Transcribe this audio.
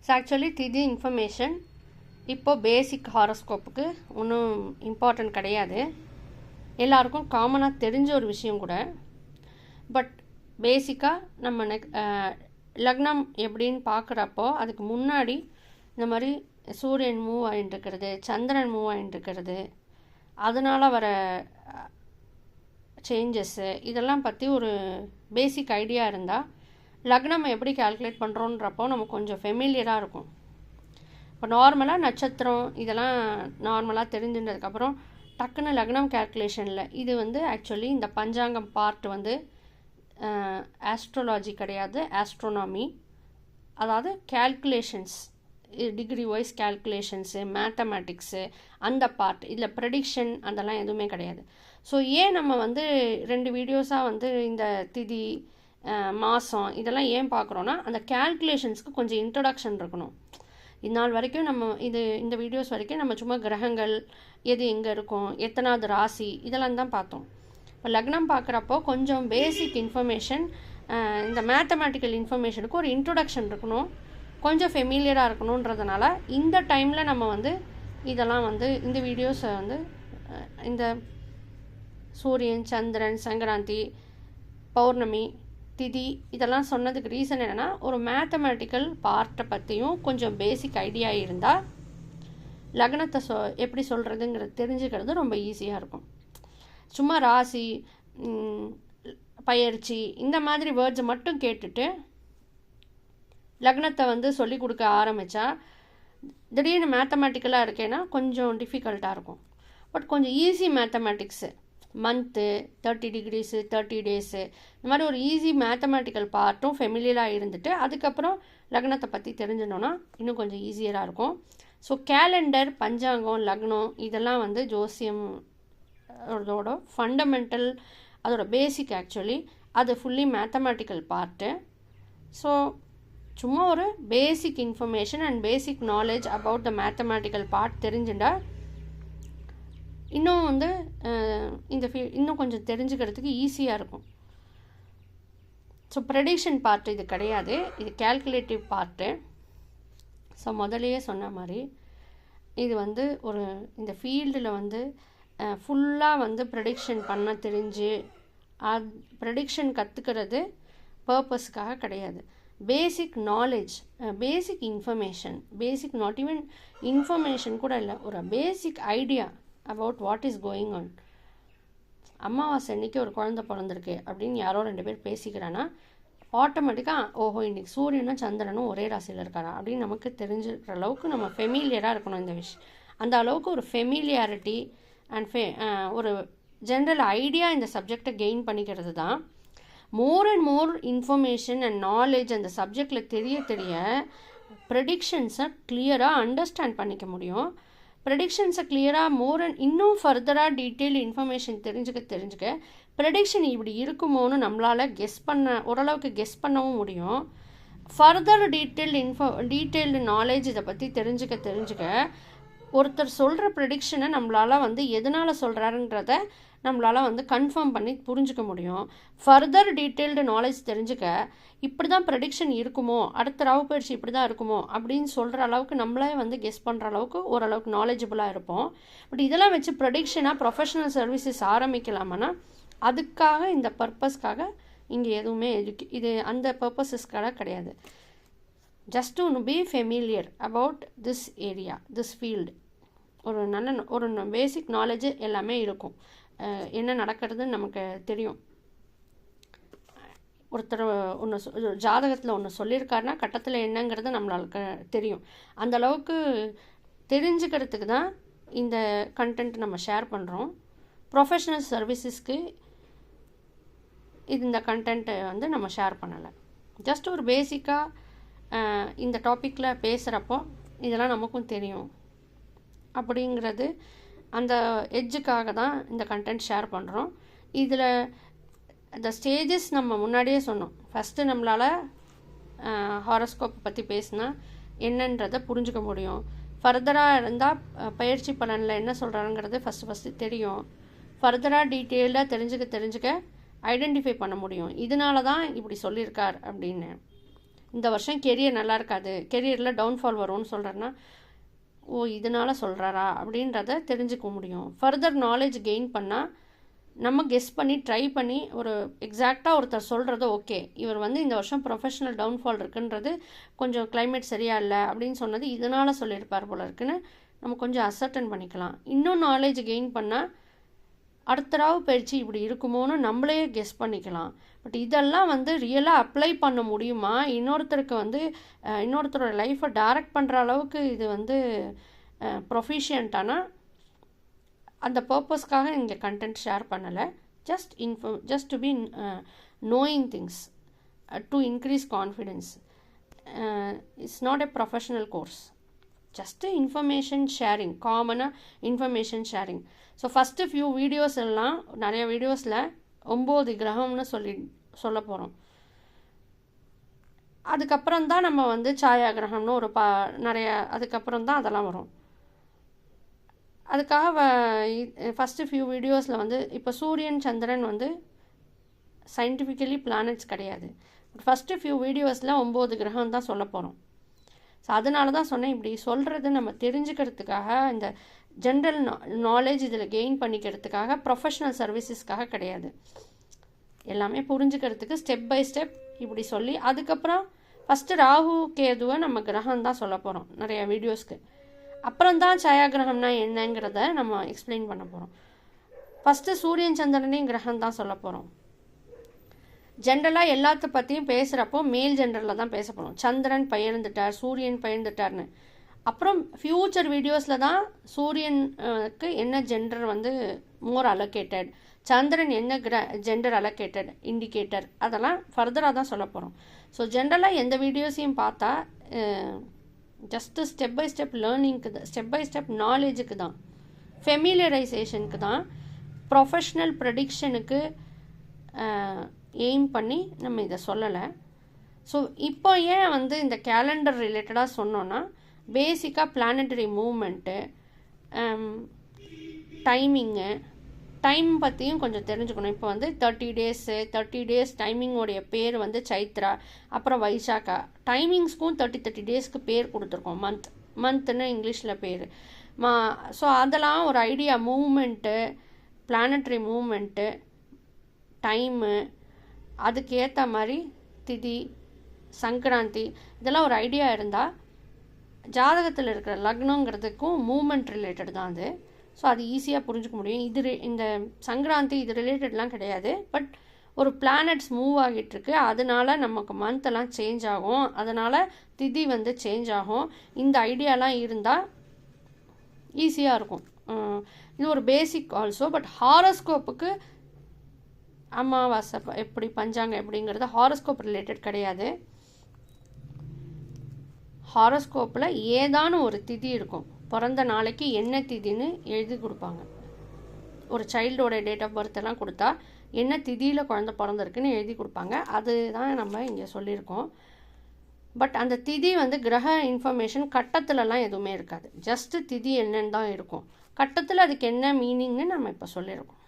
So actually திதி information இப்போது பேசிக் ஹாரோஸ்கோப்புக்கு ஒன்றும் இம்பார்ட்டன்ட் கிடையாது, எல்லாருக்கும் காமனாக தெரிஞ்ச ஒரு விஷயம் கூட. பட் பேசிக்காக நம்ம லக்னம் எப்படின்னு பார்க்குறப்போ அதுக்கு முன்னாடி இந்த மாதிரி சூரியன் மூவ் ஆகிட்டு இருக்கிறது, சந்திரன் மூவ் ஆகிட்டு இருக்கிறது, அதனால் வர சேஞ்சஸ்ஸு இதெல்லாம் பற்றி ஒரு பேசிக் ஐடியா இருந்தால் லக்னம் எப்படி கால்குலேட் பண்ணுறோன்றப்போ நமக்கு கொஞ்சம் ஃபெமிலியராக இருக்கும். இப்போ நார்மலாக நட்சத்திரம் இதெல்லாம் நார்மலாக தெரிஞ்சுன்றதுக்கப்புறம் டக்குன்னு லக்னம் கேல்குலேஷனில் இது வந்து ஆக்சுவலி இந்த பஞ்சாங்கம் பார்ட் வந்து ஆஸ்ட்ரோலாஜி கிடையாது, ஆஸ்ட்ரோனாமி. அதாவது கேல்குலேஷன்ஸ், டிகிரி வைஸ் கேல்குலேஷன்ஸு, மேத்தமேட்டிக்ஸு அந்த பார்ட். இதில் ப்ரெடிக்ஷன் அதெல்லாம் எதுவுமே கிடையாது. ஸோ ஏன் நம்ம வந்து 2 வீடியோஸாக வந்து இந்த திதி மாதம் இதெல்லாம் ஏன் பார்க்குறோன்னா அந்த கேல்குலேஷன்ஸ்க்கு கொஞ்சம் இன்ட்ரடக்ஷன் இருக்கணும். இந்நாள் வரைக்கும் நம்ம இந்த வீடியோஸ் வரைக்கும் நம்ம சும்மா கிரகங்கள் எது எங்கே இருக்கும், எத்தனாவது ராசி இதெல்லாம் தான் பார்த்தோம். இப்போ லக்னம் பார்க்குறப்போ கொஞ்சம் பேசிக் இன்ஃபர்மேஷன், இந்த மேத்தமேட்டிக்கல் இன்ஃபர்மேஷனுக்கு ஒரு இன்ட்ரொடக்ஷன் இருக்கணும், கொஞ்சம் ஃபெமிலியராக இருக்கணுன்றதுனால இந்த டைமில் நம்ம வந்து இதெல்லாம் வந்து இந்த வீடியோஸை வந்து இந்த சூரியன், சந்திரன், சங்கராந்தி, பௌர்ணமி, திதி இதெல்லாம் சொன்னதுக்கு ரீசன் என்னென்னா ஒரு மேத்தமேட்டிக்கல் பார்ட்டை பற்றியும் கொஞ்சம் பேசிக் ஐடியா இருந்தால் லக்னத்தை எப்படி சொல்கிறதுங்கிறது தெரிஞ்சுக்கிறது ரொம்ப ஈஸியாக இருக்கும். சும்மா ராசி, பயிற்சி இந்த மாதிரி வேர்ட்ஸை மட்டும் கேட்டுட்டு லக்னத்தை வந்து சொல்லி கொடுக்க ஆரம்பித்தா திடீர்னு மேத்தமேட்டிக்கலாக இருக்கேன்னா கொஞ்சம் டிஃபிகல்ட்டாக இருக்கும். பட் கொஞ்சம் easy mathematics, month, 30 degrees, 30 days இந்த மாதிரி ஒரு ஈஸி மேத்தமேட்டிக்கல் பார்ட்டும் ஃபெமிலியராக இருந்துட்டு அதுக்கப்புறம் லக்னத்தை பற்றி தெரிஞ்சிடணுன்னா இன்னும் கொஞ்சம் ஈஸியராக இருக்கும். ஸோ கேலண்டர், பஞ்சாங்கம், லக்னம் இதெல்லாம் வந்து ஜோசியம் அதோட ஃபண்டமெண்டல், அதோட பேசிக். ஆக்சுவலி அது ஃபுல்லி மேத்தமேட்டிக்கல் பார்ட்டு. ஸோ சும்மா ஒரு basic information and basic knowledge about the mathematical part தெரிஞ்சுட்டா இன்னும் வந்து இன்னும் கொஞ்சம் தெரிஞ்சுக்கிறதுக்கு ஈஸியாக இருக்கும். ஸோ ப்ரெடிக்ஷன் பார்ட் இது கிடையாது, இது கேல்குலேட்டிவ் பார்ட்டு. ஸோ முதலையே சொன்ன மாதிரி இது வந்து ஒரு இந்த ஃபீல்டில் வந்து ஃபுல்லாக வந்து ப்ரெடிக்ஷன் பண்ண தெரிஞ்சு ப்ரெடிக்ஷன் கற்றுக்கிறது பர்பஸ்க்காக கிடையாது. Basic knowledge, basic information, basic not even information கூட இல்லை, ஒரு basic idea about what is going on. அமாவாசை அன்றைக்கி ஒரு குழந்தை பிறந்திருக்கு அப்படின்னு யாரோ 2 பேர் பேசிக்கிறான்னா ஆட்டோமேட்டிக்காக ஓஹோ இன்றைக்கி சூரியனும் சந்திரனும் ஒரே ராசியில் இருக்காரா அப்படின்னு நமக்கு தெரிஞ்சுக்கிற அளவுக்கு நம்ம ஃபெமிலியராக இருக்கணும். இந்த விஷயம் அந்த அளவுக்கு ஒரு ஃபெமிலியாரிட்டி அண்ட் ஒரு ஜென்ரல் ஐடியா இந்த சப்ஜெக்டை கெயின் பண்ணிக்கிறது தான். More and more information and knowledge அந்த சப்ஜெக்டில் தெரிய ப்ரெடிக்ஷன்ஸை கிளியராக அண்டர்ஸ்டாண்ட் பண்ணிக்க முடியும். ப்ரெடிக்ஷன்ஸை கிளியராக இன்னும் ஃபர்தராக டீட்டெயில் இன்ஃபர்மேஷன் தெரிஞ்சுக்க ப்ரெடிக்ஷன் இப்படி இருக்குமோன்னு நம்மளால் ஓரளவுக்கு கெஸ் பண்ணவும் முடியும். ஃபர்தர் டீட்டெயில்டு நாலேஜ் இதை பற்றி தெரிஞ்சுக்க ஒருத்தர் சொல்கிற ப்ரெடிக்ஷனை நம்மளால் வந்து எதனால் சொல்கிறாருன்றத நம்மளால் வந்து கன்ஃபார்ம் பண்ணி புரிஞ்சுக்க முடியும். ஃபர்தர் டீட்டெயில்டு நாலேஜ் தெரிஞ்சுக்க இப்படி தான் ப்ரெடிக்ஷன் இருக்குமோ, அடுத்த ராகு பயிற்சி இப்படி தான் இருக்குமோ அப்படின்னு சொல்கிற அளவுக்கு நம்மளே வந்து கெஸ் பண்ணுற அளவுக்கு ஓரளவுக்கு நாலேஜபுளாக இருப்போம். பட் இதெல்லாம் வச்சு ப்ரெடிக்ஷனாக ப்ரொஃபஷனல் சர்வீசஸ் ஆரம்பிக்கலாமான்னா அதுக்காக இந்த பர்பஸ்க்காக இங்கே எதுவுமே இது அந்த பர்பஸஸ்க்காக கிடையாது. Just to B familiar about this area, this field. ஒரு பேசிக் நாலேஜ் எல்லாமே இருக்கும், என்ன நடக்கிறதுன்னு நமக்கு தெரியும். ஒருத்தர் ஜாதகத்தில் ஒன்று சொல்லியிருக்காருன்னா கட்டத்தில் என்னங்கிறது நம்மளுக்கு தெரியும். அந்த அளவுக்கு தெரிஞ்சுக்கிறதுக்கு தான் இந்த கண்டென்ட் நம்ம ஷேர் பண்ணுறோம். ப்ரொஃபஷனல் சர்வீசஸ்க்கு இந்த கண்டென்ட்டை வந்து நம்ம ஷேர் பண்ணலை. ஜஸ்ட் ஒரு பேசிக்காக இந்த டாப்பிக்கில் பேசுகிறப்போ இதெல்லாம் நமக்கும் தெரியும் அப்படிங்கிறது அந்த எட்ஜுக்காக தான் இந்த கண்டென்ட் ஷேர் பண்ணுறோம். இதில் இந்த ஸ்டேஜஸ் நம்ம முன்னாடியே சொன்னோம். ஃபஸ்ட்டு நம்மளால் ஹாரோஸ்கோப் பற்றி பேசினா என்னன்றதை புரிஞ்சுக்க முடியும். ஃபர்தராக இருந்தால் பயிற்சி பலனில் என்ன சொல்கிறாங்கிறது ஃபஸ்ட்டு தெரியும். ஃபர்தராக டீட்டெயிலாக தெரிஞ்சுக்க ஐடென்டிஃபை பண்ண முடியும். இதனால தான் இப்படி சொல்லியிருக்கார் அப்படின்னு. இந்த வருஷம் கெரியர் நல்லா இருக்காது, கெரியரில் டவுன்ஃபால் வரும்னு சொல்கிறேன்னா, ஓ இதனால் சொல்கிறாரா அப்படின்றத தெரிஞ்சுக்க முடியும். ஃபர்தர் நாலேஜ் கெயின் பண்ணால் நம்ம கெஸ் பண்ணி ட்ரை பண்ணி ஒரு எக்ஸாக்டாக ஒருத்தர் சொல்கிறது ஓகே, இவர் வந்து இந்த வருஷம் ப்ரொஃபஷனல் டவுன்ஃபால் இருக்குன்றது கொஞ்சம் கிளைமேட் சரியா இல்லை அப்படின்னு சொன்னது இதனால் சொல்லியிருப்பார் போல இருக்குன்னு நம்ம கொஞ்சம் அசர்டன் பண்ணிக்கலாம். இன்னும் நாலேஜ் கெயின் பண்ணால் அடுத்த ராவு பயிற்சி இப்படி இருக்குமோன்னு நம்மளே கெஸ் பண்ணிக்கலாம். பட் இதெல்லாம் வந்து ரியலாக அப்ளை பண்ண முடியுமா, இன்னொருத்தருக்கு வந்து இன்னொருத்தரோட லைஃப்பை டைரக்ட் பண்ணுற அளவுக்கு இது வந்து ப்ரொஃபிஷியன்ட்டானா அந்த பர்பஸ்க்காக இங்கே கண்டென்ட் ஷேர் பண்ணலை. Just to be knowing things to increase confidence. It's not a professional course, just information sharing, காமனாக information sharing. So first few videos எல்லாம் நிறைய வீடியோஸில் 9 கிரகம்னு சொல்ல போகிறோம். அதுக்கப்புறம் தான் நம்ம வந்து சாயா கிரகம்னு ஒரு நிறைய அதுக்கப்புறம் தான் அதெல்லாம் வரும். அதுக்காக ஃபஸ்ட்டு ஃபியூ வீடியோஸில் வந்து இப்போ சூரியன் சந்திரன் வந்து சயின்டிஃபிக்கலி பிளானட்ஸ் கிடையாது. ஃபஸ்ட்டு ஃபியூ வீடியோஸில் 9 கிரகம் தான் சொல்ல போகிறோம். ஸோ அதனால தான் சொன்னேன், இப்படி சொல்கிறது நம்ம தெரிஞ்சுக்கிறதுக்காக, இந்த ஜென்ரல் நாலேஜ் இதில் கெயின் பண்ணிக்கிறதுக்காக, ப்ரொஃபஷ்னல் சர்வீசஸ்க்காக கிடையாது. எல்லாமே புரிஞ்சுக்கிறதுக்கு ஸ்டெப் பை ஸ்டெப் இப்படி சொல்லி அதுக்கப்புறம் ஃபஸ்ட்டு ராகு கேதுவை நம்ம கிரகம் தான் சொல்ல போகிறோம் நிறைய வீடியோஸ்க்கு. அப்புறம் தான் சாயா கிரகம்னா என்னங்கிறத நம்ம எக்ஸ்பிளைன் பண்ண போகிறோம். ஃபஸ்ட்டு சூரியன் சந்திரனையும் கிரகம் தான் சொல்ல போகிறோம். ஜென்ரலாக எல்லாத்த பற்றியும் பேசுகிறப்போ மேல் ஜென்டரில் தான் பேச போகிறோம். சந்திரன் பெயர்ந்துட்டார், சூரியன் பெயர்ந்துட்டார்னு. அப்புறம் ஃப்யூச்சர் வீடியோஸில் தான் சூரியனுக்கு என்ன ஜெண்டர் வந்து மோர் அலோகேட்டட், சந்திரன் என்ன ஜெண்டர் அலோகேட்டட் இண்டிகேட்டர், அதெல்லாம் ஃபர்தராக தான் சொல்ல போகிறோம். ஸோ ஜென்ரலாக எந்த வீடியோஸையும் பார்த்தா ஜஸ்ட்டு ஸ்டெப் பை ஸ்டெப் லேர்னிங்க்கு தான், ஸ்டெப் பை ஸ்டெப் நாலேஜுக்கு தான், ஃபெமிலியரைசேஷனுக்கு தான், ப்ரொஃபஷ்னல் ப்ரெடிக்ஷனுக்கு எய்ம் பண்ணி நம்ம இதை சொல்லலை. ஸோ இப்போ ஏன் வந்து இந்த கேலண்டர் ரிலேட்டடாக சொன்னோன்னா, பேசிக்காக பிளானட்டரி மூவ்மெண்ட்டு, டைமிங்கு, டைம் பற்றியும் கொஞ்சம் தெரிஞ்சுக்கணும். இப்போ வந்து 30 டேஸ் டைமிங்கோடைய பேர் வந்து சைத்ரா, அப்புறம் வைசாக்கா. டைமிங்ஸ்க்கும் 30 டேஸ்க்கு பேர் கொடுத்துருக்கோம். மந்த்துன்னு இங்கிலீஷில் பேர். ஸோ அதெல்லாம் ஒரு idea, movement, planetary movement, time, அதுக்கு ஏற்ற மாதிரி திதி, சங்கராந்தி, இதெல்லாம் ஒரு ஐடியா இருந்தால் ஜாதகத்தில் இருக்கிற லக்னங்கிறதுக்கும் மூமெண்ட் ரிலேட்டட் தான் அது. ஸோ அது ஈஸியாக புரிஞ்சுக்க முடியும். இந்த சங்கராந்தி இது ரிலேட்டட்லாம் கிடையாது. பட் ஒரு பிளானட்ஸ் மூவ் ஆகிட்டுருக்கு, அதனால நமக்கு மந்த்தெல்லாம் சேஞ்ச் ஆகும், அதனால் திதி வந்து சேஞ்ச் ஆகும். இந்த ஐடியாலாம் இருந்தால் ஈஸியாக இருக்கும். இது ஒரு பேசிக் ஆல்சோ. பட் ஹாரோஸ்கோப்புக்கு அமாவாசை எப்படி, பஞ்சாங்கம் எப்படிங்கிறது ஹாரோஸ்கோப் ரிலேட்டட் கிடையாது. ஹாரோஸ்கோப்பில் ஏதான ஒரு திதி இருக்கும், பிறந்த நாளைக்கு என்ன திதின்னு எழுதி கொடுப்பாங்க. ஒரு சைல்டோட டேட் ஆஃப் பர்த் எல்லாம் கொடுத்தா என்ன திதியில் குழந்தை பிறந்திருக்குன்னு எழுதி கொடுப்பாங்க. அதுதான் நம்ம இங்கே சொல்லியிருக்கோம். பட் அந்த திதி வந்து கிரக இன்ஃபர்மேஷன் கட்டத்துலலாம் எதுவுமே இருக்காது. ஜஸ்ட்டு திதி என்னன்னு தான் இருக்கும். கட்டத்தில் அதுக்கு என்ன மீனிங்னு நம்ம இப்போ சொல்லியிருக்கோம்.